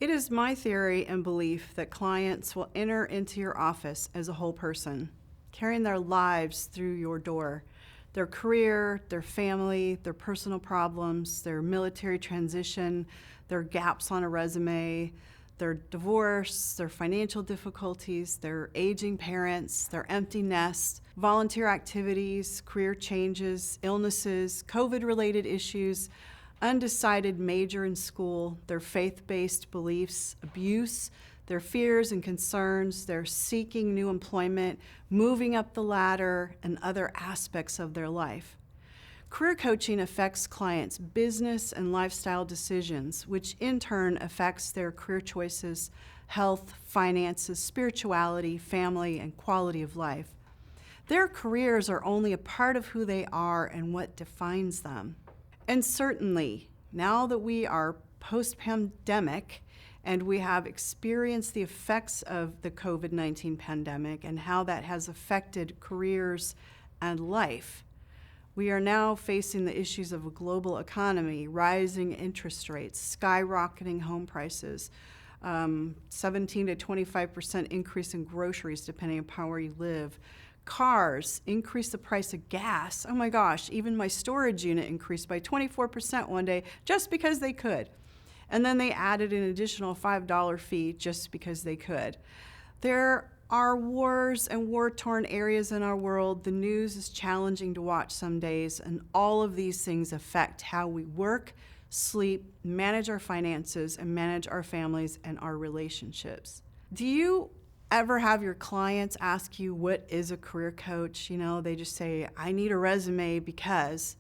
It is my theory and belief that clients will enter into your office as a whole person, carrying their lives through your door, their career, their family, their personal problems, their military transition, their gaps on a resume, their divorce, their financial difficulties, their aging parents, their empty nest, volunteer activities, career changes, illnesses, COVID-related issues, undecided major in school, their faith-based beliefs, abuse, their fears and concerns, their seeking new employment, moving up the ladder, and other aspects of their life. Career coaching affects clients' business and lifestyle decisions, which in turn affects their career choices, health, finances, spirituality, family, and quality of life. Their careers are only a part of who they are and what defines them. And certainly, now that we are post-pandemic and we have experienced the effects of the COVID-19 pandemic and how that has affected careers and life, we are now facing the issues of a global economy, rising interest rates, skyrocketing home prices, 17 to 25% increase in groceries depending upon where you live. Cars, increase the price of gas. Oh my gosh, even my storage unit increased by 24% one day just because they could. And then they added an additional $5 fee just because they could. There are wars and war-torn areas in our world. The news is challenging to watch some days, and all of these things affect how we work, sleep, manage our finances, and manage our families and our relationships. Do you ever have your clients ask you, what is a career coach? You know, they just say, I need a resume because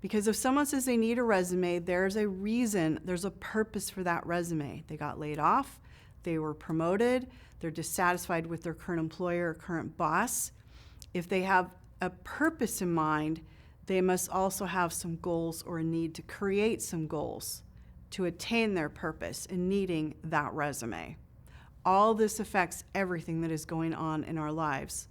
if someone says they need a resume, there's a reason, there's a purpose for that resume. They got laid off, they were promoted, they're dissatisfied with their current employer or current boss. If they have a purpose in mind, they must also have some goals or a need to create some goals to attain their purpose in needing that resume. All this affects everything that is going on in our lives.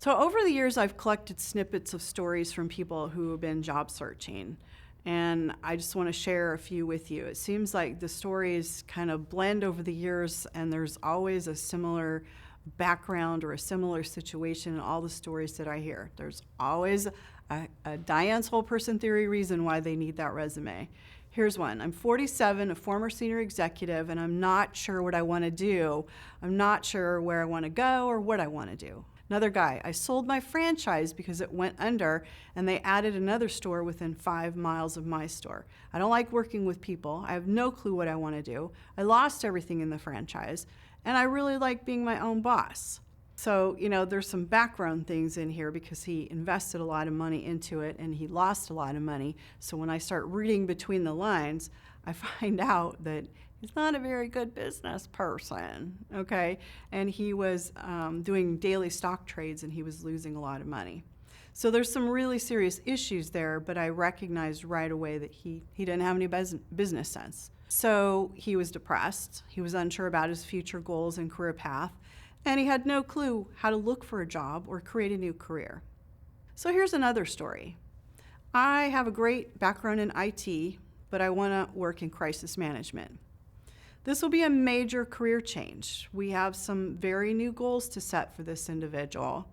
So over the years, I've collected snippets of stories from people who have been job searching, and I just want to share a few with you. It seems like the stories kind of blend over the years, and there's always a similar background or a similar situation in all the stories that I hear. There's always a Diane's whole person theory reason why they need that resume. Here's one. I'm 47, a former senior executive, and I'm not sure what I want to do. I'm not sure where I want to go or what I want to do. Another guy, I sold my franchise because it went under and they added another store within 5 miles of my store. I don't like working with people. I have no clue what I want to do. I lost everything in the franchise and I really like being my own boss. So, you know, there's some background things in here because he invested a lot of money into it and he lost a lot of money. So when I start reading between the lines, I find out that he's not a very good business person, okay? And he was doing daily stock trades and he was losing a lot of money. So there's some really serious issues there, but I recognized right away that he didn't have any business sense. So he was depressed, he was unsure about his future goals and career path, and he had no clue how to look for a job or create a new career. So here's another story. I have a great background in IT, but I want to work in crisis management. This will be a major career change. We have some very new goals to set for this individual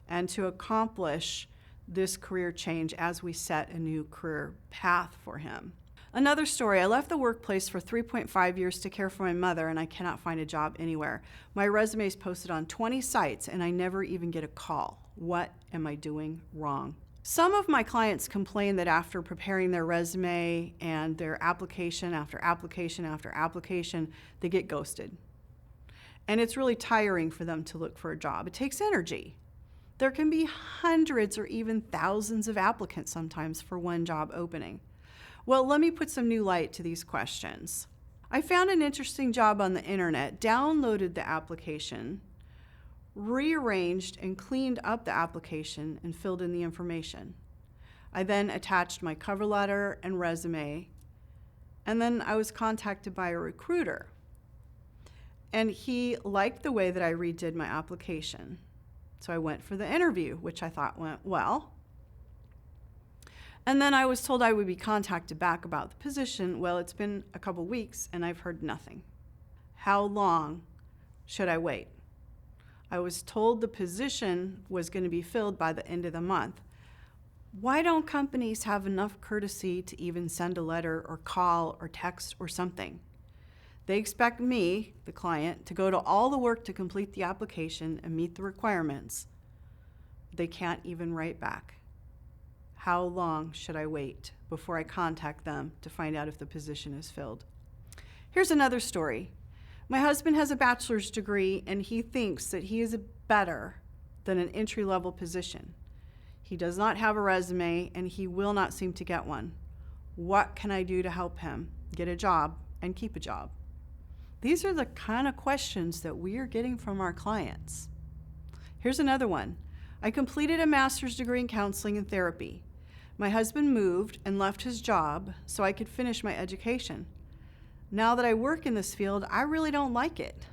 and to accomplish this career change as we set a new career path for him. Another story, I left the workplace for 3.5 years to care for my mother and I cannot find a job anywhere. My resume is posted on 20 sites and I never even get a call. What am I doing wrong? Some of my clients complain that after preparing their resume and their application after application after application, they get ghosted. And it's really tiring for them to look for a job. It takes energy. There can be hundreds or even thousands of applicants sometimes for one job opening. Well, let me put some new light to these questions. I found an interesting job on the internet, downloaded the application, rearranged and cleaned up the application and filled in the information. I then attached my cover letter and resume, and then I was contacted by a recruiter. And he liked the way that I redid my application. So I went for the interview, which I thought went well. And then I was told I would be contacted back about the position. Well, it's been a couple weeks and I've heard nothing. How long should I wait? I was told the position was going to be filled by the end of the month. Why don't companies have enough courtesy to even send a letter or call or text or something? They expect me, the client, to go to all the work to complete the application and meet the requirements. They can't even write back. How long should I wait before I contact them to find out if the position is filled? Here's another story. My husband has a bachelor's degree and he thinks that he is better than an entry-level position. He does not have a resume and he will not seem to get one. What can I do to help him get a job and keep a job? These are the kind of questions that we are getting from our clients. Here's another one. I completed a master's degree in counseling and therapy. My husband moved and left his job so I could finish my education. Now that I work in this field, I really don't like it.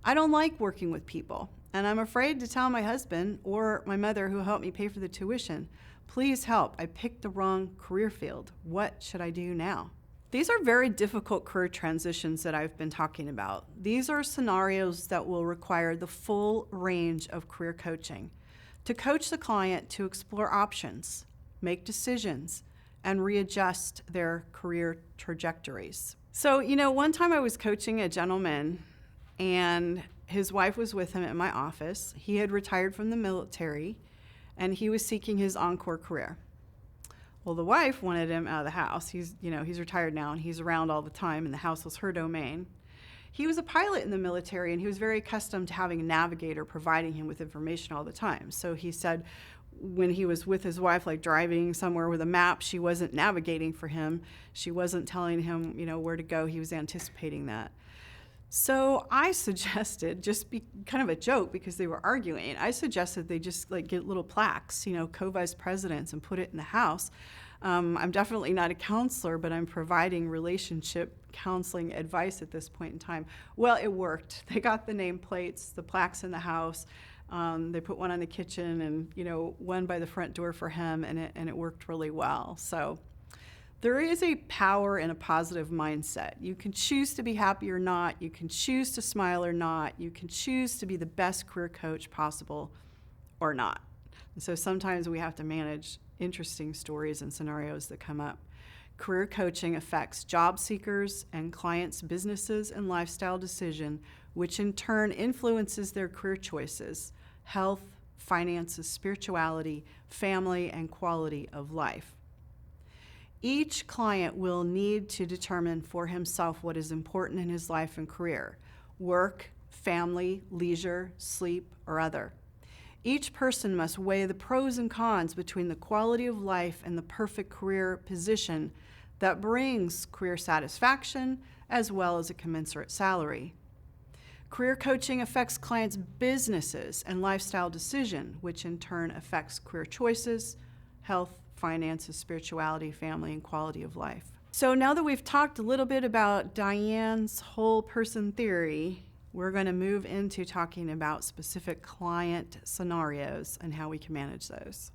I don't like working with people, and I'm afraid to tell my husband or my mother who helped me pay for the tuition, please help, I picked the wrong career field. What should I do now? These are very difficult career transitions that I've been talking about. These are scenarios that will require the full range of career coaching to coach the client to explore options, make decisions, and readjust their career trajectories. So, one time I was coaching a gentleman and his wife was with him at my office. He had retired from the military and he was seeking his encore career. Well, the wife wanted him out of the house. He's retired now and he's around all the time and the house was her domain. He was a pilot in the military and he was very accustomed to having a navigator providing him with information all the time. So he said, when he was with his wife, like driving somewhere with a map, she wasn't navigating for him. She wasn't telling him, where to go. He was anticipating that. So I suggested, just be kind of a joke because they were arguing, I suggested they just get little plaques, co-vice presidents, and put it in the house. I'm definitely not a counselor, but I'm providing relationship counseling advice at this point in time. Well, it worked. They got the nameplates, the plaques in the house. They put one on the kitchen and, one by the front door for him, and it worked really well. So there is a power in a positive mindset. You can choose to be happy or not. You can choose to smile or not. You can choose to be the best career coach possible or not. And so sometimes we have to manage interesting stories and scenarios that come up. Career coaching affects job seekers and clients' businesses and lifestyle decision, which in turn influences their career choices, health, finances, spirituality, family, and quality of life. Each client will need to determine for himself what is important in his life and career: work, family, leisure, sleep, or other. Each person must weigh the pros and cons between the quality of life and the perfect career position that brings career satisfaction as well as a commensurate salary. Career coaching affects clients' businesses and lifestyle decision, which in turn affects career choices, health, finances, spirituality, family, and quality of life. So now that we've talked a little bit about Diane's whole person theory, we're going to move into talking about specific client scenarios and how we can manage those.